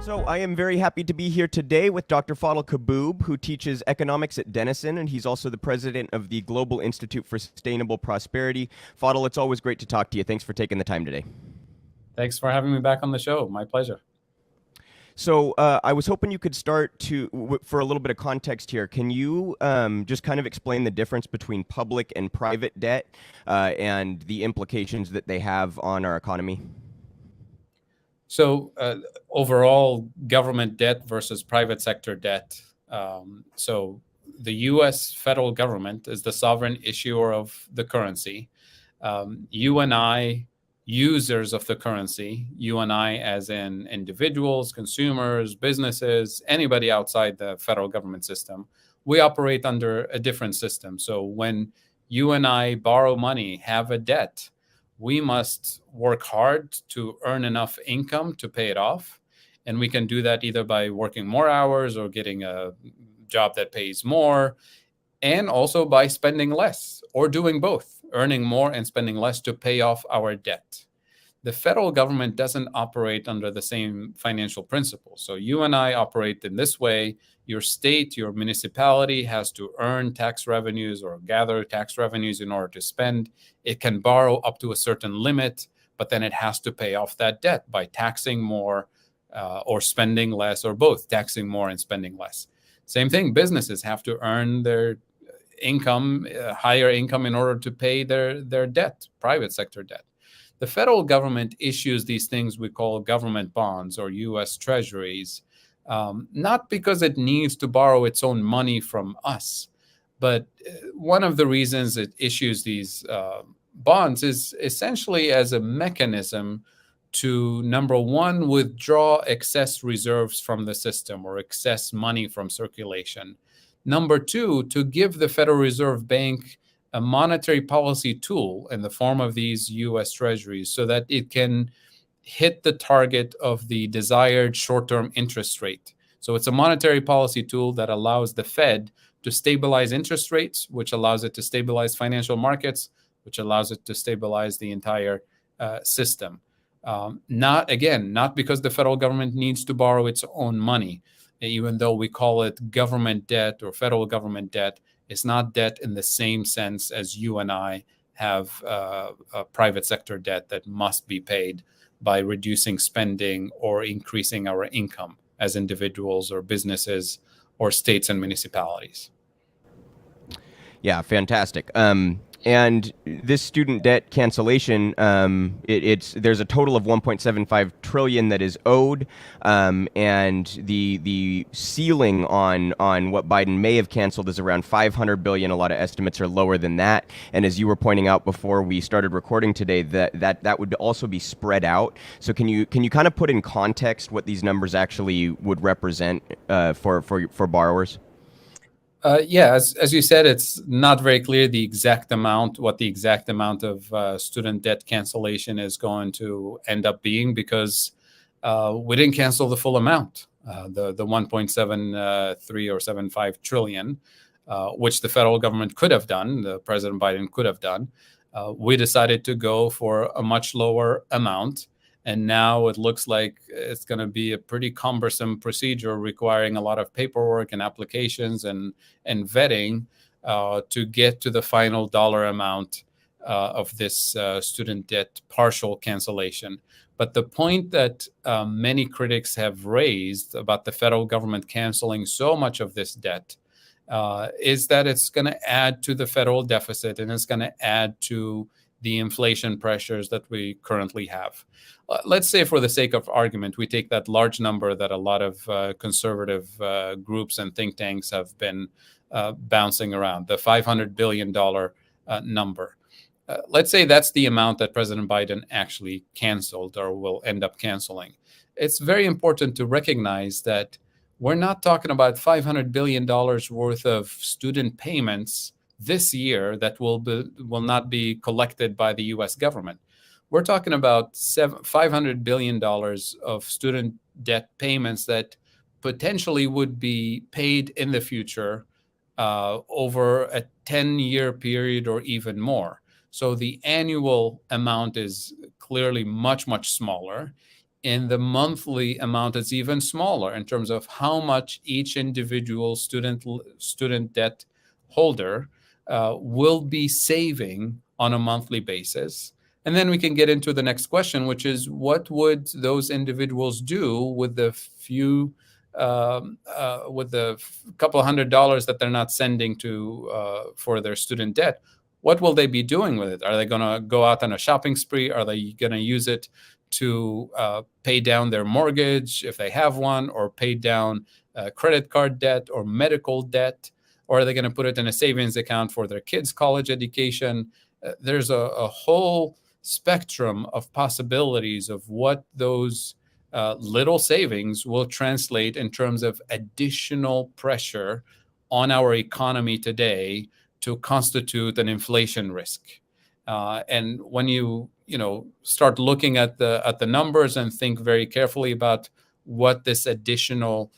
So I am very happy to be here today with Dr. Fadhel Kaboub, who teaches economics at Denison, and he's also the president of the Global Institute for Sustainable Prosperity. Fadhel, it's always great to talk to you. Thanks for taking the time today. Thanks for having me back on the show. My pleasure. So I was hoping you could start for a little bit of context here. Can you just kind of explain the difference between public and private debt and the implications that they have on our economy? So overall, government debt versus private sector debt. So the U.S. federal government is the sovereign issuer of the currency. You and I, users of the currency, you and I as in individuals, consumers, businesses, anybody outside the federal government system, we operate under a different system. So when you and I borrow money, have a debt, we must work hard to earn enough income to pay it off. And we can do that either by working more hours or getting a job that pays more, and also by spending less or doing both, earning more and spending less to pay off our debt. The federal government doesn't operate under the same financial principles. So you and I operate in this way. Your state, your municipality has to earn tax revenues or gather tax revenues in order to spend. It can borrow up to a certain limit, but then it has to pay off that debt by taxing more or spending less, or both, taxing more and spending less. Same thing, businesses have to earn their income, higher income, in order to pay their debt, private sector debt. The federal government issues these things we call government bonds or U.S. treasuries, not because it needs to borrow its own money from us, but one of the reasons it issues these bonds is essentially as a mechanism to, number one, withdraw excess reserves from the system or excess money from circulation. Number two, to give the Federal Reserve Bank a monetary policy tool in the form of these U.S. treasuries so that it can hit the target of the desired short-term interest rate. So it's a monetary policy tool that allows the Fed to stabilize interest rates, which allows it to stabilize financial markets, which allows it to stabilize the entire system. Not because the federal government needs to borrow its own money, even though we call it government debt or federal government debt. It's not debt in the same sense as you and I have a private sector debt that must be paid by reducing spending or increasing our income as individuals or businesses or states and municipalities. Yeah, fantastic. And this student debt cancellation, there's a total of 1.75 trillion that is owed, and the ceiling on what Biden may have canceled is around 500 billion. A lot of estimates are lower than that. And as you were pointing out before we started recording today, that would also be spread out. So can you kind of put in context what these numbers actually would represent for borrowers? As you said, it's not very clear what the exact amount of student debt cancellation is going to end up being, because we didn't cancel the full amount, the 1.73 or 75 trillion, which the federal government could have done, the President Biden could have done. We decided to go for a much lower amount. And now it looks like it's going to be a pretty cumbersome procedure requiring a lot of paperwork and applications and vetting to get to the final dollar amount of this student debt partial cancellation. But the point that many critics have raised about the federal government canceling so much of this debt is that it's going to add to the federal deficit, and it's going to add to the inflation pressures that we currently have. Let's say, for the sake of argument, we take that large number that a lot of conservative groups and think tanks have been bouncing around, the $500 billion number. Let's say that's the amount that President Biden actually canceled or will end up canceling. It's very important to recognize that we're not talking about $500 billion worth of student payments this year that will not be collected by the U.S. government. We're talking about $500 billion of student debt payments that potentially would be paid in the future over a 10-year period or even more. So the annual amount is clearly much, much smaller. in the monthly amount, it's even smaller in terms of how much each individual student debt holder will be saving on a monthly basis. And then we can get into the next question, which is what would those individuals do with the couple $100 that they're not sending to for their student debt? What will they be doing with it? Are they going to go out on a shopping spree? Are they going to use it to pay down their mortgage if they have one, or pay down credit card debt or medical debt? Or are they going to put it in a savings account for their kids' college education? There's a whole spectrum of possibilities of what those little savings will translate in terms of additional pressure on our economy today to constitute an inflation risk. And when you start looking at the numbers and think very carefully about what this additional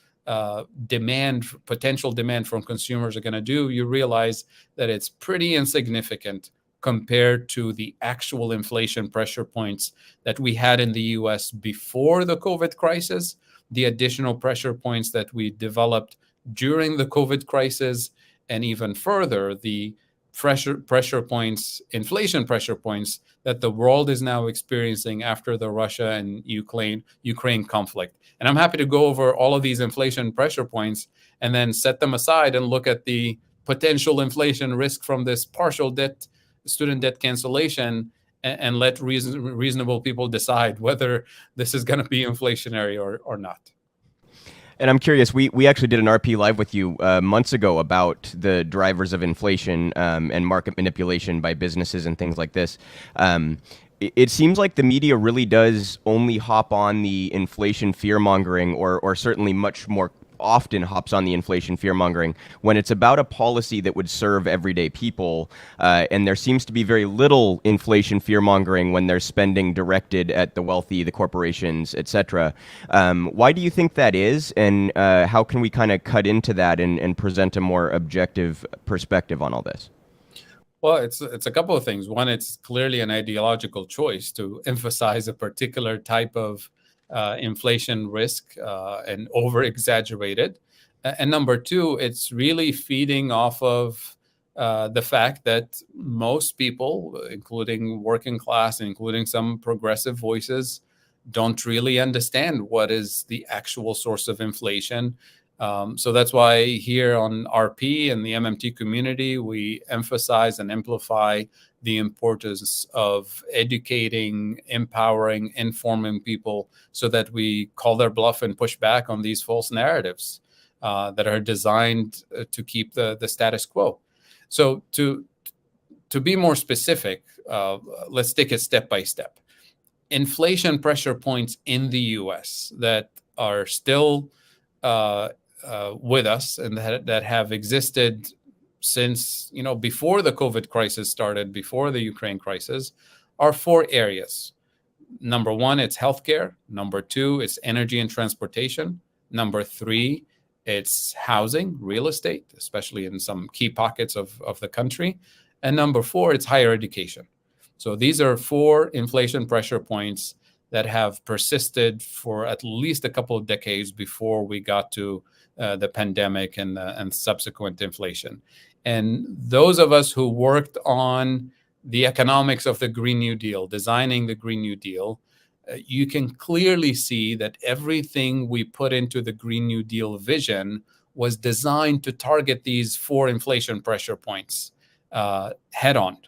potential demand from consumers are going to do, you realize that it's pretty insignificant compared to the actual inflation pressure points that we had in the US before the COVID crisis, the additional pressure points that we developed during the COVID crisis, and even further, the pressure points, inflation pressure points that the world is now experiencing after the Russia and Ukraine conflict. And I'm happy to go over all of these inflation pressure points and then set them aside and look at the potential inflation risk from this partial student debt cancellation, and let reasonable people decide whether this is going to be inflationary or not. And I'm curious, we actually did an RP Live with you months ago about the drivers of inflation and market manipulation by businesses and things like this. It seems like the media really does only hop on the inflation fear-mongering, or certainly much more often hops on the inflation fear-mongering when it's about a policy that would serve everyday people, and there seems to be very little inflation fear-mongering when there's spending directed at the wealthy, the corporations, etc. Why do you think that is, and how can we kind of cut into that and present a more objective perspective on all this? Well, it's a couple of things. One, it's clearly an ideological choice to emphasize a particular type of inflation risk and over-exaggerate it. And number two, it's really feeding off of the fact that most people, including working class, including some progressive voices, don't really understand what is the actual source of inflation. So that's why here on RP and the MMT community, we emphasize and amplify the importance of educating, empowering, informing people so that we call their bluff and push back on these false narratives that are designed to keep the status quo. So to be more specific, let's take it step by step. Inflation pressure points in the US that are still with us and that have existed since before the COVID crisis started, before the Ukraine crisis, are four areas. Number one, it's healthcare. Number two, it's energy and transportation. Number three, it's housing, real estate, especially in some key pockets of the country. And number four, it's higher education. So these are four inflation pressure points that have persisted for at least a couple of decades before we got to the pandemic and subsequent inflation. And those of us who worked on the economics of the Green New Deal, designing the Green New Deal, you can clearly see that everything we put into the Green New Deal vision was designed to target these four inflation pressure points head on.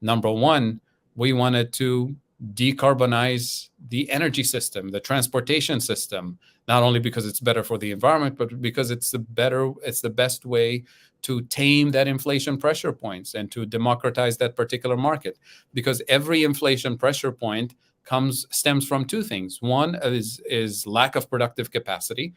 Number one, we wanted to decarbonize the energy system, the transportation system, not only because it's better for the environment, but because it's the best way to tame that inflation pressure points and to democratize that particular market. Because every inflation pressure point stems from two things. One is lack of productive capacity,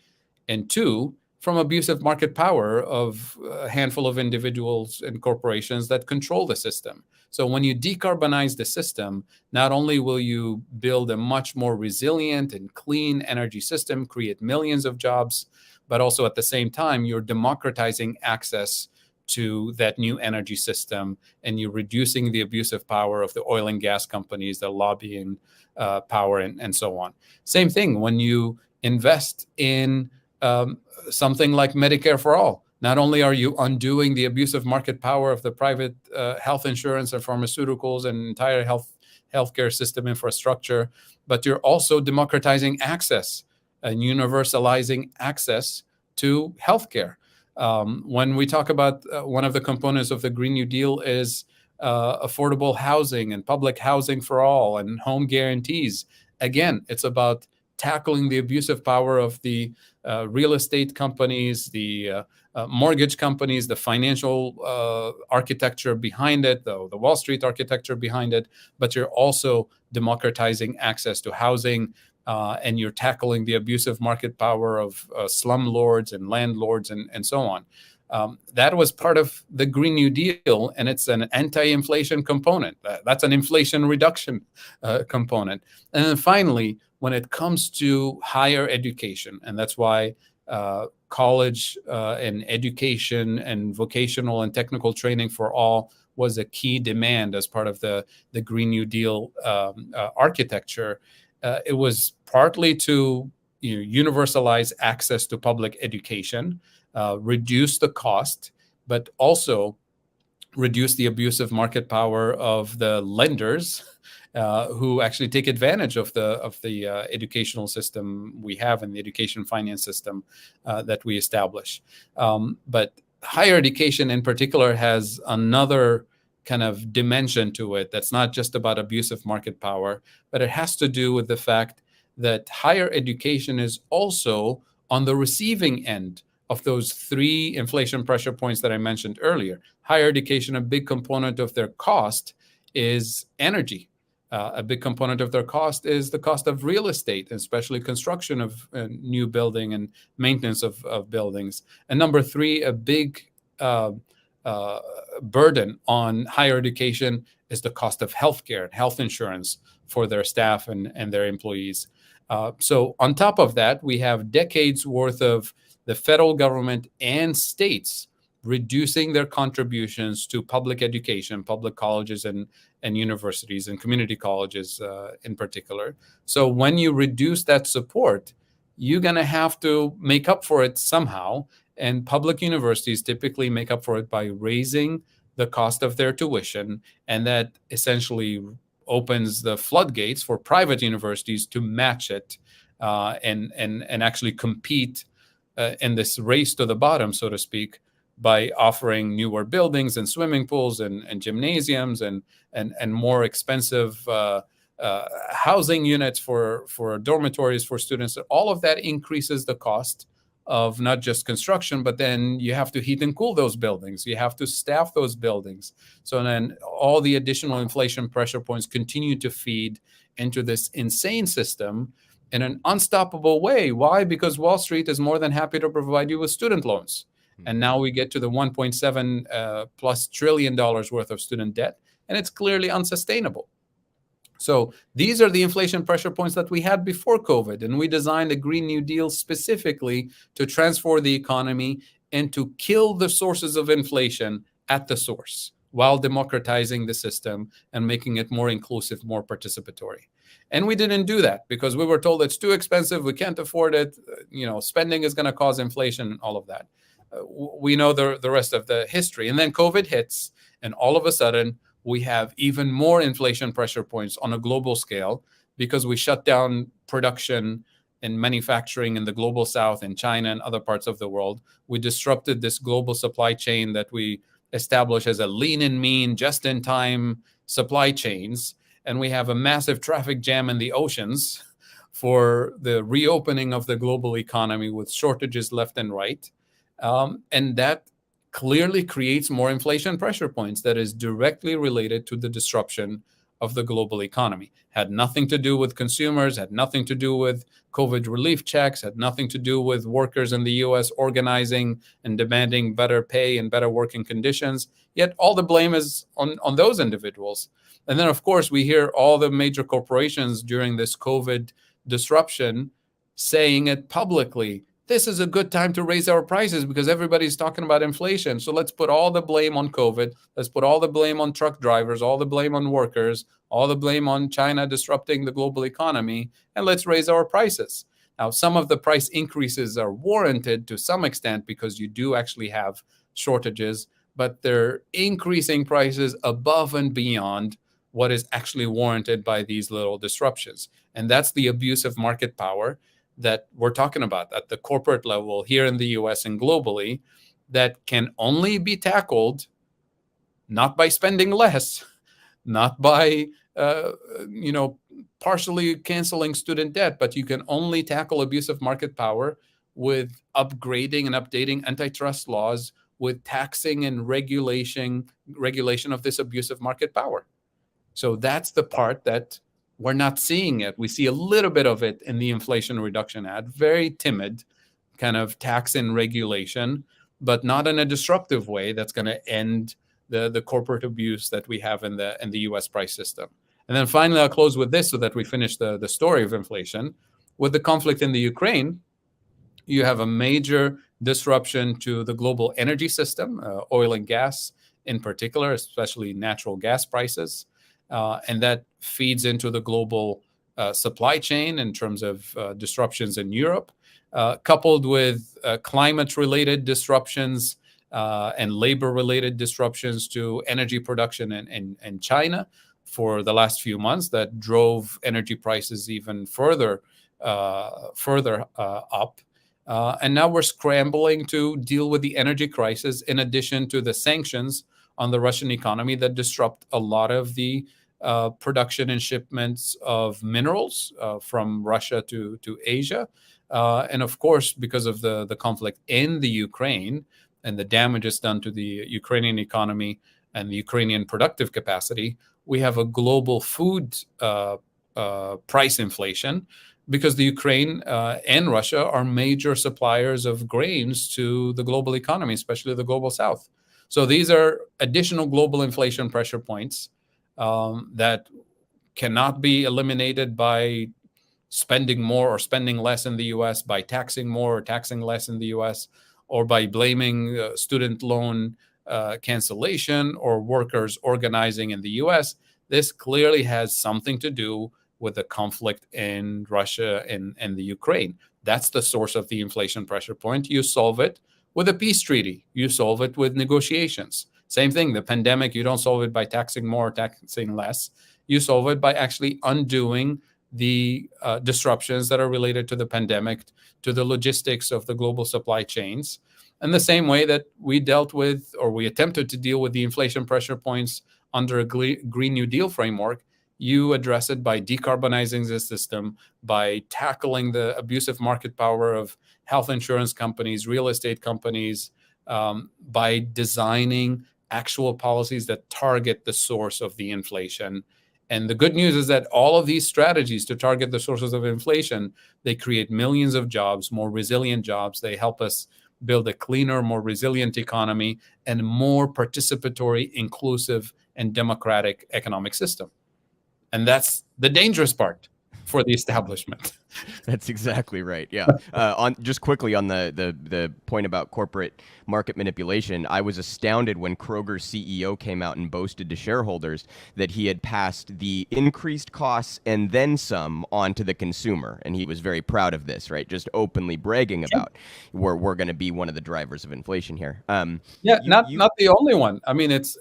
and two, from abusive market power of a handful of individuals and corporations that control the system. So when you decarbonize the system, not only will you build a much more resilient and clean energy system, create millions of jobs, but also at the same time, you're democratizing access to that new energy system, and you're reducing the abusive power of the oil and gas companies, the lobbying power, and so on. Same thing when you invest in something like Medicare for all. Not only are you undoing the abusive market power of the private health insurance and pharmaceuticals and entire healthcare system infrastructure, but you're also democratizing access and universalizing access to healthcare. When we talk about one of the components of the Green New Deal is affordable housing and public housing for all and home guarantees. Again, it's about tackling the abusive power of the real estate companies, the mortgage companies, the financial architecture behind it, the Wall Street architecture behind it, but you're also democratizing access to housing, and you're tackling the abusive market power of slumlords and landlords and so on. That was part of the Green New Deal, and it's an anti-inflation component. That's an inflation reduction component. And then finally, when it comes to higher education, and that's why college and education and vocational and technical training for all was a key demand as part of the Green New Deal architecture. It was partly to universalize access to public education, reduce the cost, but also reduce the abusive market power of the lenders who actually take advantage of the educational system we have and the education finance system that we establish. But higher education in particular has another kind of dimension to it that's not just about abusive market power, but it has to do with the fact that higher education is also on the receiving end of those three inflation pressure points that I mentioned earlier. Higher education, a big component of their cost is energy. A big component of their cost is the cost of real estate, especially construction of new building and maintenance of buildings. And number three, a big burden on higher education is the cost of healthcare and health insurance for their staff and their employees. So on top of that, we have decades worth of the federal government and states reducing their contributions to public education, public colleges and universities and community colleges in particular. So when you reduce that support, you're going to have to make up for it somehow. And public universities typically make up for it by raising the cost of their tuition. And that essentially opens the floodgates for private universities to match it and actually compete in this race to the bottom, so to speak, by offering newer buildings and swimming pools and gymnasiums and more expensive housing units for dormitories for students. All of that increases the cost of not just construction, but then you have to heat and cool those buildings. You have to staff those buildings. So then all the additional inflation pressure points continue to feed into this insane system in an unstoppable way. Why? Because Wall Street is more than happy to provide you with student loans. And now we get to the $1.7 plus trillion worth of student debt, and it's clearly unsustainable. So these are the inflation pressure points that we had before COVID, and we designed a Green New Deal specifically to transform the economy and to kill the sources of inflation at the source while democratizing the system and making it more inclusive, more participatory. And we didn't do that because we were told it's too expensive, we can't afford it, spending is going to cause inflation and all of that. We know the rest of the history. And then COVID hits, and all of a sudden, we have even more inflation pressure points on a global scale because we shut down production and manufacturing in the global south, in China and other parts of the world. We disrupted this global supply chain that we established as a lean and mean, just-in-time supply chains. And we have a massive traffic jam in the oceans for the reopening of the global economy with shortages left and right. And that clearly creates more inflation pressure points that is directly related to the disruption of the global economy. Had nothing to do with consumers, had nothing to do with COVID relief checks, had nothing to do with workers in the US organizing and demanding better pay and better working conditions. Yet all the blame is on those individuals. And then, of course, we hear all the major corporations during this COVID disruption saying it publicly. this is a good time to raise our prices because everybody's talking about inflation. So let's put all the blame on COVID. Let's put all the blame on truck drivers, all the blame on workers, all the blame on China disrupting the global economy, and let's raise our prices. Now, some of the price increases are warranted to some extent because you do actually have shortages, but they're increasing prices above and beyond what is actually warranted by these little disruptions. And that's the abuse of market power that we're talking about at the corporate level here in the US and globally, that can only be tackled not by spending less, not by partially canceling student debt, but you can only tackle abuse of market power with upgrading and updating antitrust laws, with taxing and regulation of this abuse of market power. So that's the part that we're not seeing it. We see a little bit of it in the Inflation Reduction Act, very timid kind of tax and regulation, but not in a disruptive way that's going to end the corporate abuse that we have in the U.S. price system. And then finally, I'll close with this so that we finish the story of inflation. With the conflict in the Ukraine, you have a major disruption to the global energy system, oil and gas in particular, especially natural gas prices. And that feeds into the global supply chain in terms of disruptions in Europe, coupled with climate-related disruptions and labor-related disruptions to energy production in China for the last few months that drove energy prices even further up. And now we're scrambling to deal with the energy crisis in addition to the sanctions on the Russian economy that disrupt a lot of the production and shipments of minerals from Russia to Asia. And of course, because of the conflict in the Ukraine and the damage it's done to the Ukrainian economy and the Ukrainian productive capacity, we have a global food price inflation because the Ukraine and Russia are major suppliers of grains to the global economy, especially the global South. So these are additional global inflation pressure points that cannot be eliminated by spending more or spending less in the US, by taxing more or taxing less in the US, or by blaming student loan cancellation or workers organizing in the US. This clearly has something to do with the conflict in Russia and the Ukraine. That's the source of the inflation pressure point. You solve it with a peace treaty. You solve it with negotiations. Same thing, the pandemic, you don't solve it by taxing more or taxing less. You solve it by actually undoing the disruptions that are related to the pandemic, to the logistics of the global supply chains. And the same way that we dealt with, or we attempted to deal with the inflation pressure points under a Green New Deal framework, you address it by decarbonizing the system, by tackling the abusive market power of health insurance companies, real estate companies, by designing actual policies that target the source of the inflation. And the good news is that all of these strategies to target the sources of inflation, they create millions of jobs, more resilient jobs. They help us build a cleaner, more resilient economy and more participatory, inclusive, and democratic economic system. And that's the dangerous part for the establishment. That's exactly right. Yeah. On just quickly on the point about corporate market manipulation, I was astounded when Kroger's CEO came out and boasted to shareholders that he had passed the increased costs and then some on to the consumer, and he was very proud of this. Right, just openly bragging about we're going to be one of the drivers of inflation here. Not the only one. I mean, it's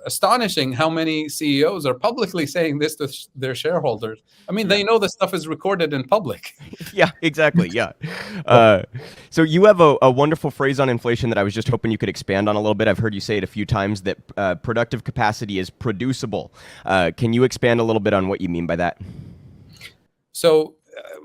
astonishing how many CEOs are publicly saying this to their shareholders. I mean, they know the stuff is recorded in public. Yeah, exactly. Yeah. So you have a wonderful phrase on inflation that I was just hoping you could expand on a little bit. I've heard you say it a few times, that productive capacity is producible. Can you expand a little bit on what you mean by that? So,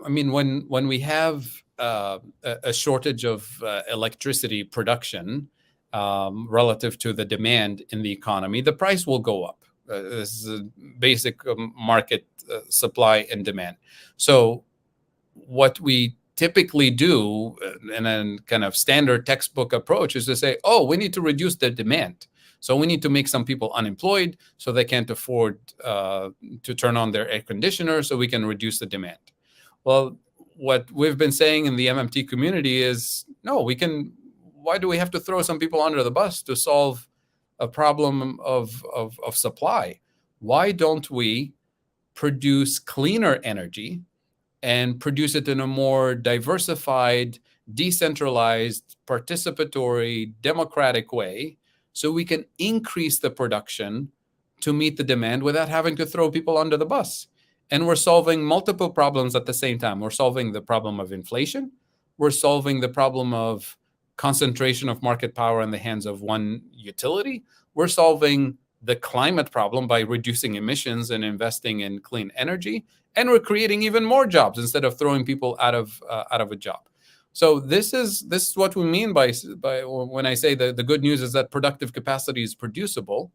I mean, when we have a shortage of electricity production, relative to the demand in the economy, the price will go up. This is a basic market supply and demand. So what we typically do in a kind of standard textbook approach is to say, oh, we need to reduce the demand. So we need to make some people unemployed so they can't afford to turn on their air conditioner, so we can reduce the demand. Well, what we've been saying in the MMT community is, no, why do we have to throw some people under the bus to solve a problem of supply? Why don't we produce cleaner energy and produce it in a more diversified, decentralized, participatory, democratic way, so we can increase the production to meet the demand without having to throw people under the bus? And we're solving multiple problems at the same time. We're solving the problem of inflation. We're solving the problem of concentration of market power in the hands of one utility. We're solving the climate problem by reducing emissions and investing in clean energy. And we're creating even more jobs instead of throwing people out of a job. So this is what we mean by when I say the good news is that productive capacity is producible.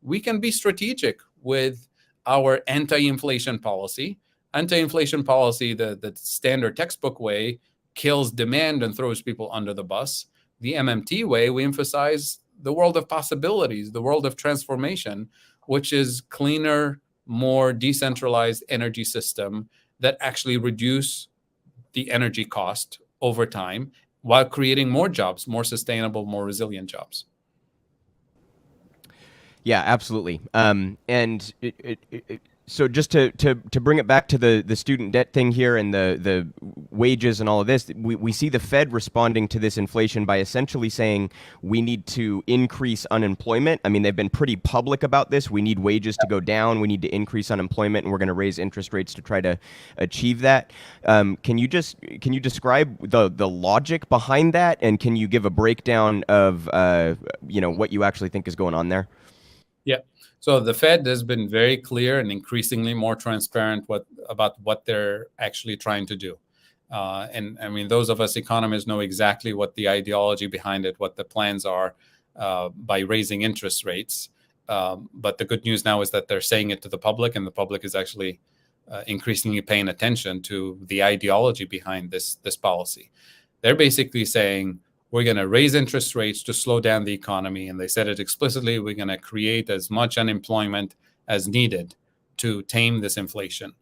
We can be strategic with our anti-inflation policy. Anti-inflation policy, the standard textbook way, kills demand and throws people under the bus. The MMT way, we emphasize the world of possibilities, the world of transformation, which is cleaner, more decentralized energy system that actually reduce the energy cost over time while creating more jobs, more sustainable, more resilient jobs. Yeah, absolutely. And so just to bring it back to the student debt thing here and the wages and all of this, we see the Fed responding to this inflation by essentially saying we need to increase unemployment. I mean, they've been pretty public about this. We need wages to go down. We need to increase unemployment, and we're going to raise interest rates to try to achieve that. Can you describe the logic behind that, and can you give a breakdown of what you actually think is going on there? Yeah. So the Fed has been very clear and increasingly more transparent about what they're actually trying to do. And I mean, those of us economists know exactly what the ideology behind it, what the plans are by raising interest rates. But the good news now is that they're saying it to the public, and the public is actually increasingly paying attention to the ideology behind this policy. They're basically saying, we're going to raise interest rates to slow down the economy. And they said it explicitly, we're going to create as much unemployment as needed to tame this inflation.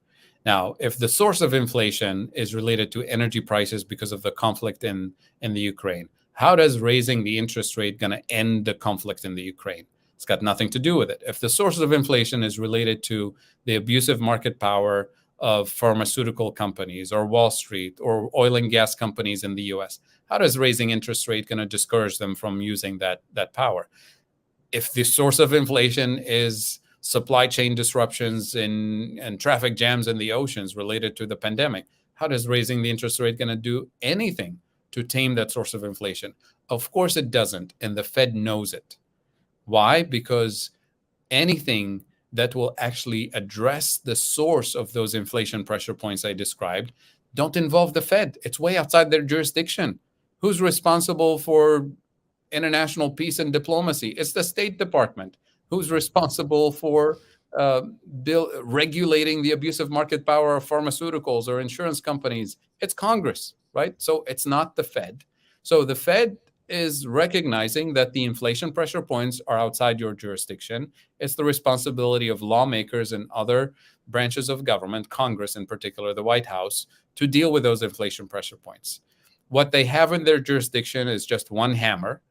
Now, if the source of inflation is related to energy prices because of the conflict in the Ukraine, how does raising the interest rate going to end the conflict in the Ukraine? It's got nothing to do with it. If the source of inflation is related to the abusive market power of pharmaceutical companies or Wall Street or oil and gas companies in the US, how does raising interest rate going to discourage them from using that power? If the source of inflation is supply chain disruptions and traffic jams in the oceans related to the pandemic, how does raising the interest rate going to do anything to tame that source of inflation? Of course it doesn't, and the Fed knows it. Why? Because anything that will actually address the source of those inflation pressure points I described don't involve the Fed. It's way outside their jurisdiction. Who's responsible for international peace and diplomacy? It's the State Department. Who's responsible for regulating the abusive market power of pharmaceuticals or insurance companies? It's Congress, right? So it's not the Fed. So the Fed is recognizing that the inflation pressure points are outside your jurisdiction. It's the responsibility of lawmakers and other branches of government, Congress in particular, the White House, to deal with those inflation pressure points. What they have in their jurisdiction is just one hammer,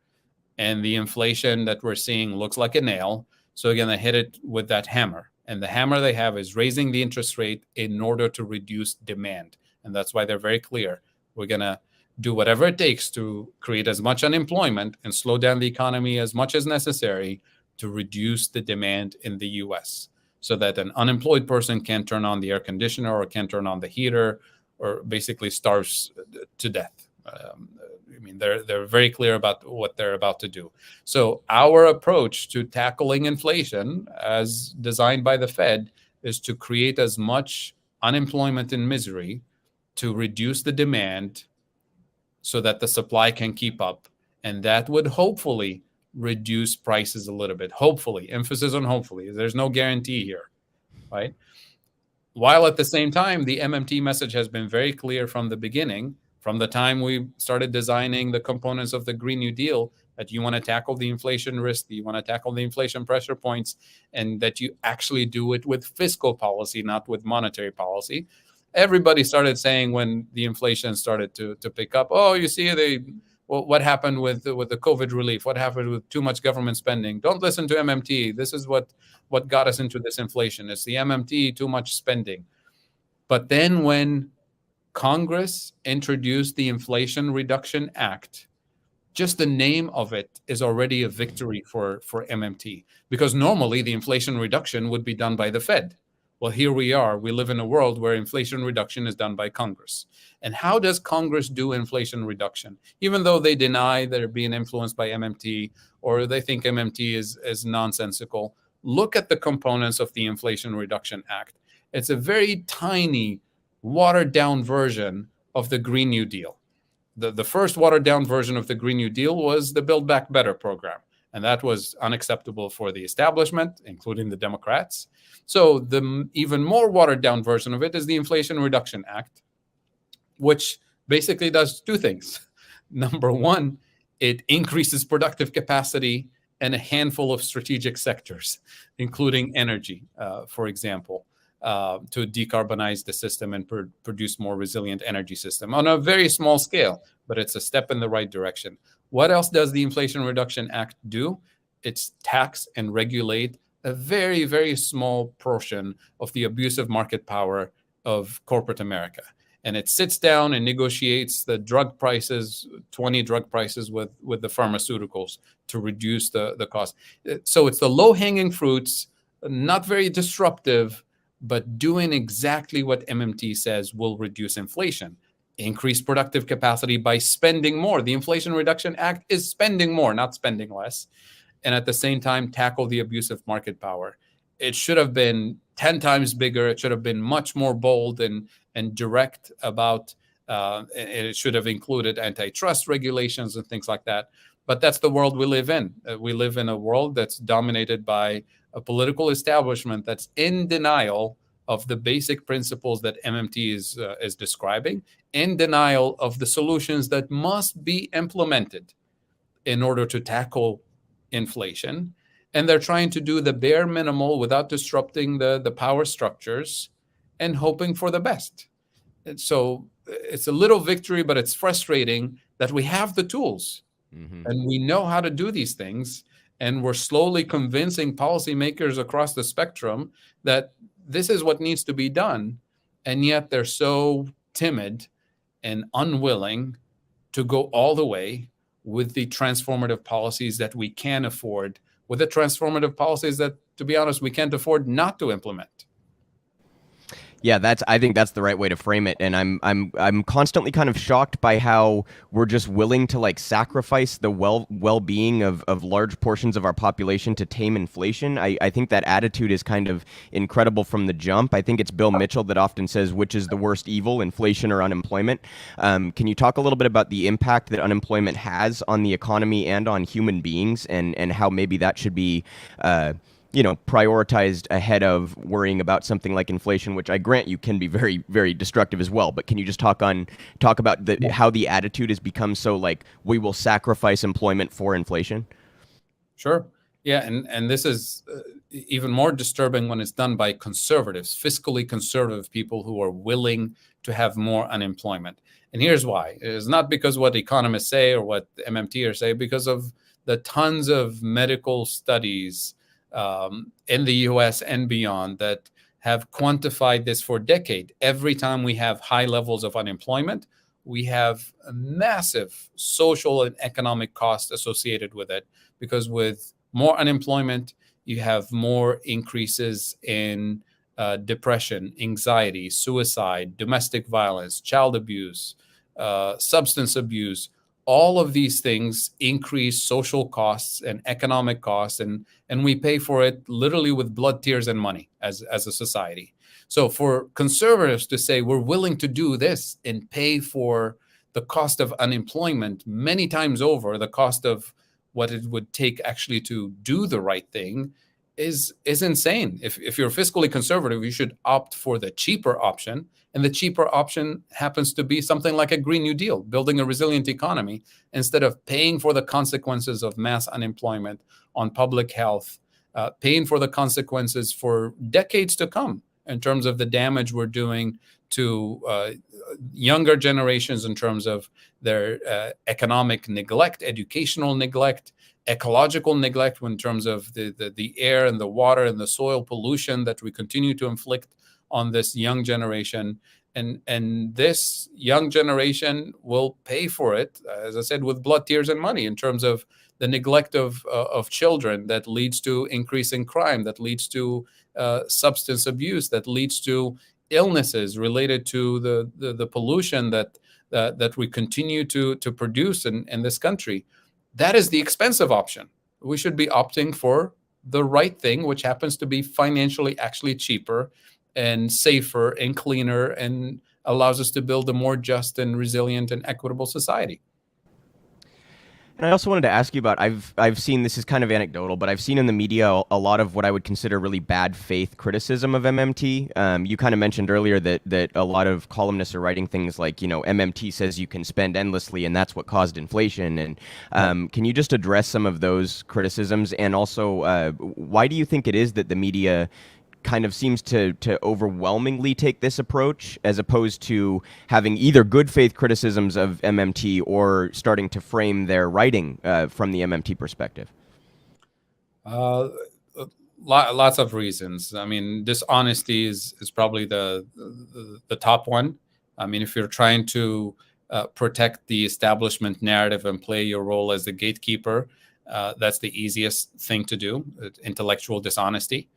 and the inflation that we're seeing looks like a nail. So again, they hit it with that hammer. And the hammer they have is raising the interest rate in order to reduce demand. And that's why they're very clear. We're going to do whatever it takes to create as much unemployment and slow down the economy as much as necessary to reduce the demand in the US, so that an unemployed person can't turn on the air conditioner or can't turn on the heater or basically starves to death. I mean, they're very clear about what they're about to do. So our approach to tackling inflation, as designed by the Fed, is to create as much unemployment and misery to reduce the demand so that the supply can keep up. And that would hopefully reduce prices a little bit. Hopefully, emphasis on hopefully. There's no guarantee here, right? While at the same time, the MMT message has been very clear from the beginning, from the time we started designing the components of the Green New Deal, that you want to tackle the inflation risk, that you want to tackle the inflation pressure points, and that you actually do it with fiscal policy, not with monetary policy. Everybody started saying when the inflation started to pick up, oh, you see what happened with the COVID relief, what happened with too much government spending. Don't listen to MMT. This is what got us into this inflation. It's the MMT, too much spending. But then when Congress introduced the Inflation Reduction Act, just the name of it is already a victory for MMT, because normally the inflation reduction would be done by the Fed. Well, here we are. We live in a world where inflation reduction is done by Congress. And how does Congress do inflation reduction? Even though they deny they're being influenced by MMT, or they think MMT is nonsensical, look at the components of the Inflation Reduction Act. It's a very tiny, watered-down version of the Green New Deal. The first watered-down version of the Green New Deal was the Build Back Better program. And that was unacceptable for the establishment, including the Democrats. So the even more watered-down version of it is the Inflation Reduction Act, which basically does two things. Number one, it increases productive capacity in a handful of strategic sectors, including energy, for example, to decarbonize the system and produce more resilient energy system on a very small scale, but it's a step in the right direction. What else does the Inflation Reduction Act do? It's tax and regulate a very, very small portion of the abusive market power of corporate America. And it sits down and negotiates the drug prices, 20 drug prices with the pharmaceuticals to reduce the cost. So it's the low-hanging fruits, not very disruptive, but doing exactly what MMT says will reduce inflation. Increase productive capacity by spending more. The Inflation Reduction Act is spending more, not spending less. And at the same time, tackle the abusive market power. It should have been 10 times bigger. It should have been much more bold and direct about, it should have included antitrust regulations and things like that. But that's the world we live in. We live in a world that's dominated by a political establishment that's in denial of the basic principles that MMT is describing, in denial of the solutions that must be implemented in order to tackle inflation. And they're trying to do the bare minimal without disrupting the power structures and hoping for the best. And so it's a little victory, but it's frustrating that we have the tools and we know how to do these things. And we're slowly convincing policymakers across the spectrum that this is what needs to be done. And yet they're so timid and unwilling to go all the way with the transformative policies that we can afford, with the transformative policies that, to be honest, we can't afford not to implement. Yeah, I think that's the right way to frame it, and I'm constantly kind of shocked by how we're just willing to like sacrifice the well-being of large portions of our population to tame inflation. I think that attitude is kind of incredible from the jump. I think it's Bill Mitchell that often says, which is the worst evil, inflation or unemployment? Can you talk a little bit about the impact that unemployment has on the economy and on human beings, and how maybe that should be prioritized ahead of worrying about something like inflation, which I grant you can be very, very destructive as well. But can you just talk about how the attitude has become so like we will sacrifice employment for inflation? Sure. Yeah, and this is even more disturbing when it's done by conservatives, fiscally conservative people who are willing to have more unemployment. And here's why. It's not because what economists say or what MMTers say, because of the tons of medical studies in the US and beyond that have quantified this for decades. Every time we have high levels of unemployment, we have a massive social and economic cost associated with it, because with more unemployment, you have more increases in depression, anxiety, suicide, domestic violence, child abuse, substance abuse. All of these things increase social costs and economic costs, and we pay for it literally with blood, tears, and money as a society. So for conservatives to say we're willing to do this and pay for the cost of unemployment many times over the cost of what it would take actually to do the right thing is insane. If you're fiscally conservative, you should opt for the cheaper option. And the cheaper option happens to be something like a Green New Deal, building a resilient economy, instead of paying for the consequences of mass unemployment on public health, paying for the consequences for decades to come. in terms of the damage we're doing to younger generations in terms of their economic neglect, educational neglect, ecological neglect in terms of the air and the water and the soil pollution that we continue to inflict on this young generation. And this young generation will pay for it, as I said, with blood, tears, and money in terms of the neglect of children that leads to increasing crime, that leads to substance abuse, that leads to illnesses related to the pollution that we continue to produce in this country. That is the expensive option. We should be opting for the right thing, which happens to be financially actually cheaper and safer and cleaner and allows us to build a more just and resilient and equitable society. And I also wanted to ask you about, I've seen, this is kind of anecdotal, but I've seen in the media a lot of what I would consider really bad faith criticism of MMT. You kind of mentioned earlier that a lot of columnists are writing things like, MMT says you can spend endlessly and that's what caused inflation. And can you just address some of those criticisms? And also, why do you think it is that the media kind of seems to overwhelmingly take this approach, as opposed to having either good faith criticisms of MMT or starting to frame their writing from the MMT perspective? Lots of reasons. I mean, dishonesty is probably the top one. I mean, if you're trying to protect the establishment narrative and play your role as the gatekeeper, that's the easiest thing to do, intellectual dishonesty.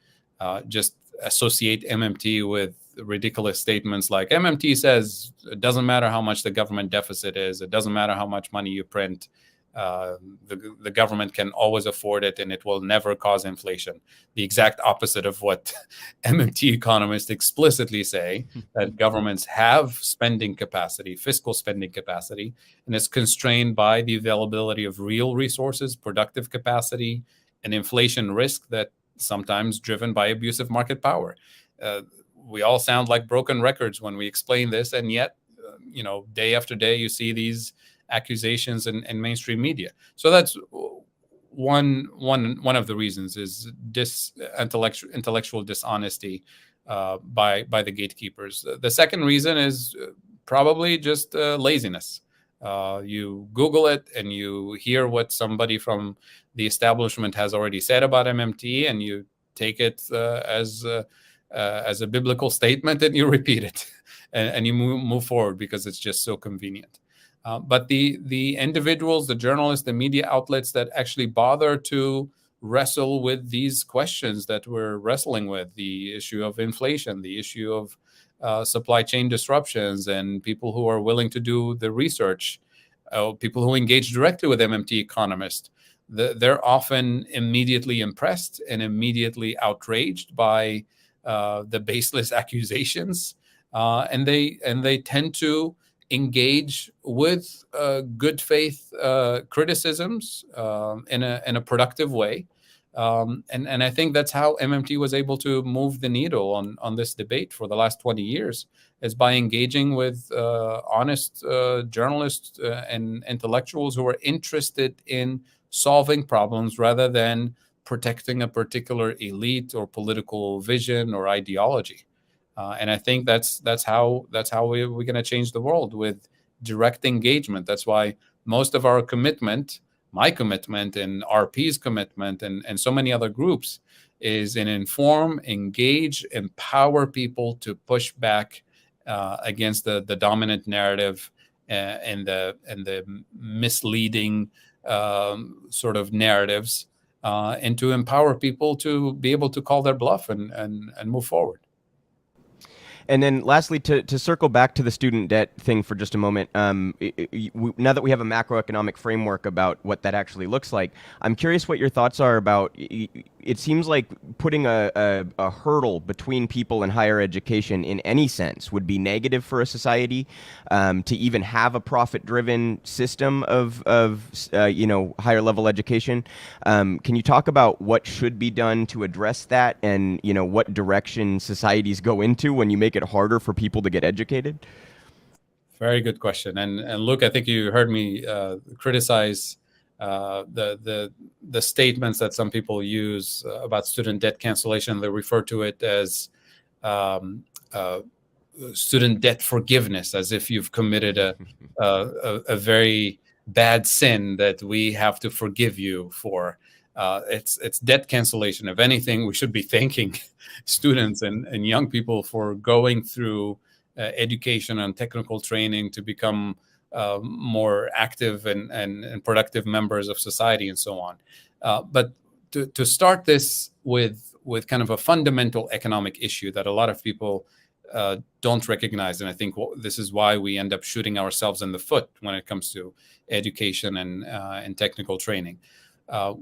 Just associate MMT with ridiculous statements like MMT says it doesn't matter how much the government deficit is, it doesn't matter how much money you print, the government can always afford it and it will never cause inflation. The exact opposite of what MMT economists explicitly say, that governments have spending capacity, fiscal spending capacity, and it's constrained by the availability of real resources, productive capacity, and inflation risk that sometimes driven by abusive market power. We all sound like broken records when we explain this, and yet, day after day, you see these accusations in mainstream media. So that's one of the reasons is intellectual dishonesty by the gatekeepers. The second reason is probably just laziness. You Google it and you hear what somebody from the establishment has already said about MMT, and you take it as a biblical statement and you repeat it, and you move forward because it's just so convenient. But the individuals, the journalists, the media outlets that actually bother to wrestle with these questions that we're wrestling with, the issue of inflation, the issue of supply chain disruptions, and people who are willing to do the research, people who engage directly with MMT economists, they're often immediately impressed and immediately outraged by the baseless accusations, and they tend to engage with good faith criticisms in a productive way. And I think that's how MMT was able to move the needle on this debate for the last 20 years, is by engaging with honest journalists and intellectuals who are interested in solving problems rather than protecting a particular elite or political vision or ideology. And I think that's how we're going to change the world, with direct engagement. That's why most of our commitment, my commitment and RP's commitment and so many other groups, is in inform, engage, empower people to push back against the dominant narrative and the misleading sort of narratives, and to empower people to be able to call their bluff and move forward. And then lastly, to circle back to the student debt thing for just a moment, now that we have a macroeconomic framework about what that actually looks like, I'm curious what your thoughts are about, it seems like putting a hurdle between people and higher education in any sense would be negative for a society, to even have a profit-driven system of higher level education. Can you talk about what should be done to address that, and what direction societies go into when you make it harder for people to get educated? Very good question. And Luke, I think you heard me criticize the statements that some people use about student debt cancellation. They refer to it as um, uh, student debt forgiveness, as if you've committed a very bad sin that we have to forgive you for. It's debt cancellation. If anything, we should be thanking students and young people for going through education and technical training to become more active and productive members of society and so on. But to start this with kind of a fundamental economic issue that a lot of people don't recognize, and I think this is why we end up shooting ourselves in the foot when it comes to education and technical training.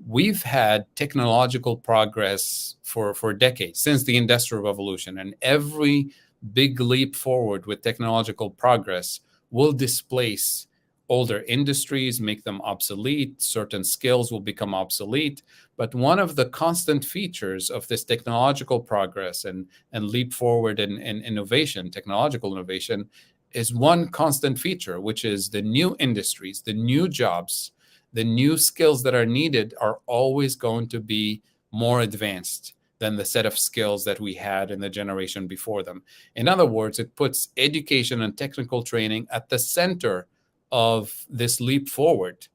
We've had technological progress for decades, since the Industrial Revolution, and every big leap forward with technological progress will displace older industries, make them obsolete. Certain skills will become obsolete. But one of the constant features of this technological progress and leap forward in innovation, technological innovation, is one constant feature, which is the new industries, the new jobs, the new skills that are needed are always going to be more advanced than the set of skills that we had in the generation before them. In other words, it puts education and technical training at the center of this leap forward.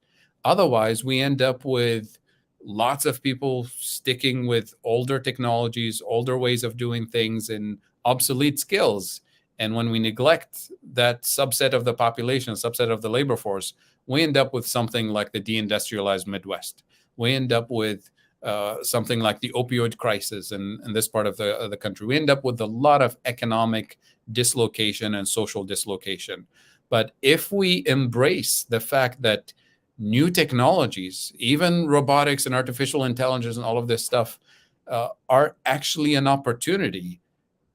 Otherwise, we end up with lots of people sticking with older technologies, older ways of doing things, and obsolete skills. And when we neglect that subset of the population, subset of the labor force, we end up with something like the deindustrialized Midwest. We end up with something like the opioid crisis in this part of the country. We end up with a lot of economic dislocation and social dislocation. But if we embrace the fact that new technologies, even robotics and artificial intelligence and all of this stuff, are actually an opportunity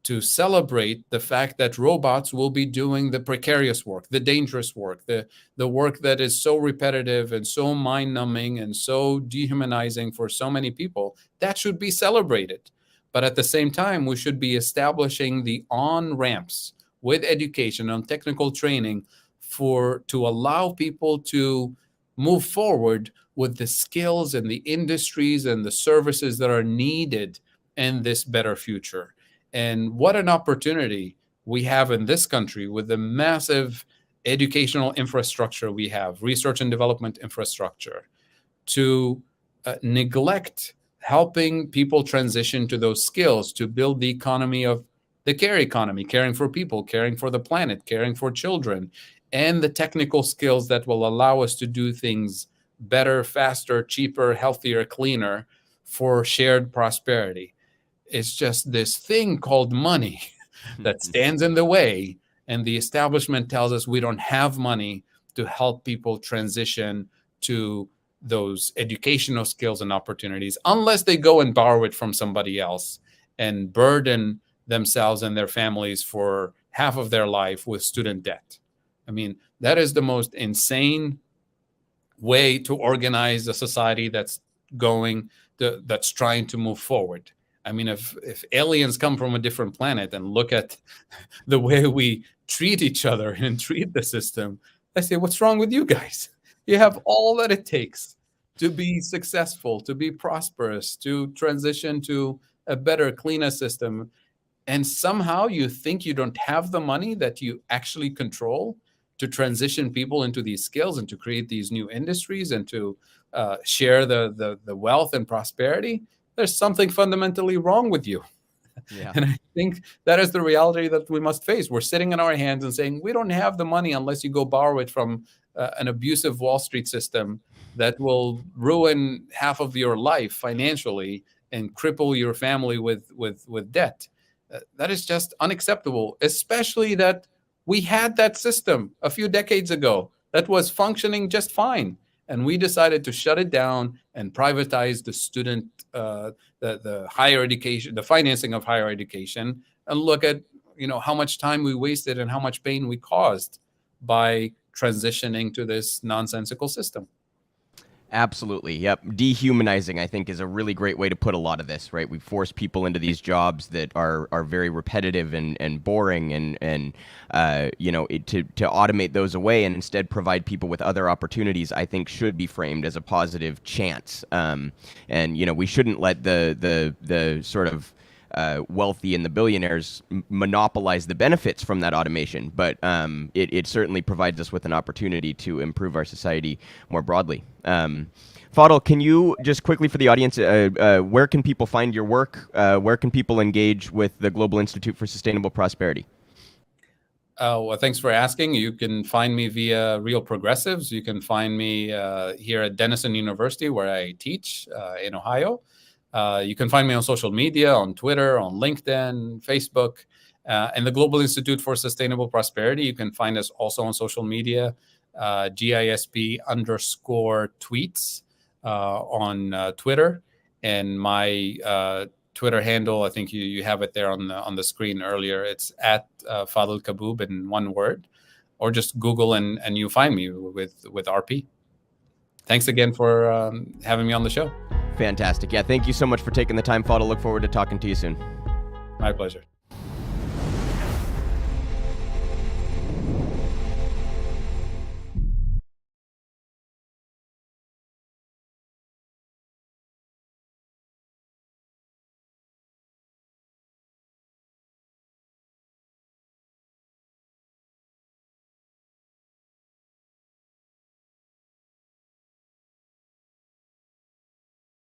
to celebrate the fact that robots will be doing the precarious work, the dangerous work, the work that is so repetitive and so mind-numbing and so dehumanizing for so many people, that should be celebrated. But at the same time, we should be establishing the on-ramps with education and technical training to allow people to move forward with the skills and the industries and the services that are needed in this better future. And what an opportunity we have in this country with the massive educational infrastructure we have, research and development infrastructure, to neglect helping people transition to those skills to build the economy of the care economy, caring for people, caring for the planet, caring for children, and the technical skills that will allow us to do things better, faster, cheaper, healthier, cleaner for shared prosperity. It's just this thing called money that stands in the way, and the establishment tells us we don't have money to help people transition to those educational skills and opportunities unless they go and borrow it from somebody else and burden themselves and their families for half of their life with student debt. I mean, that is the most insane way to organize a society that's trying to move forward. I mean, if aliens come from a different planet and look at the way we treat each other and treat the system, I say, what's wrong with you guys? You have all that it takes to be successful, to be prosperous, to transition to a better, cleaner system. And somehow you think you don't have the money that you actually control to transition people into these skills and to create these new industries and to share the wealth and prosperity. There's something fundamentally wrong with you. Yeah. And I think that is the reality that we must face. We're sitting in our hands and saying, we don't have the money unless you go borrow it from an abusive Wall Street system that will ruin half of your life financially and cripple your family with debt. That is just unacceptable, especially that we had that system a few decades ago that was functioning just fine. And we decided to shut it down and privatize the student, the higher education, the financing of higher education, and look at how much time we wasted and how much pain we caused by transitioning to this nonsensical system. Absolutely. Yep. Dehumanizing, I think, is a really great way to put a lot of this, right? We force people into these jobs that are very repetitive and boring and to automate those away and instead provide people with other opportunities, I think should be framed as a positive chance. And we shouldn't let the sort of wealthy and the billionaires monopolize the benefits from that automation. But it certainly provides us with an opportunity to improve our society more broadly. Fadhel, can you just quickly for the audience, where can people find your work? Where can people engage with the Global Institute for Sustainable Prosperity? Well, thanks for asking. You can find me via Real Progressives. You can find me here at Denison University, where I teach in Ohio. You can find me on social media, on Twitter, on LinkedIn, Facebook, and the Global Institute for Sustainable Prosperity. You can find us also on social media, GISP_tweets on Twitter. And my Twitter handle, I think you have it there on the screen earlier. It's at Fadhel Kaboub in one word, or just Google and you find me with RP. Thanks again for having me on the show. Fantastic. Yeah, thank you so much for taking the time, Fadhel. Look forward to talking to you soon. My pleasure.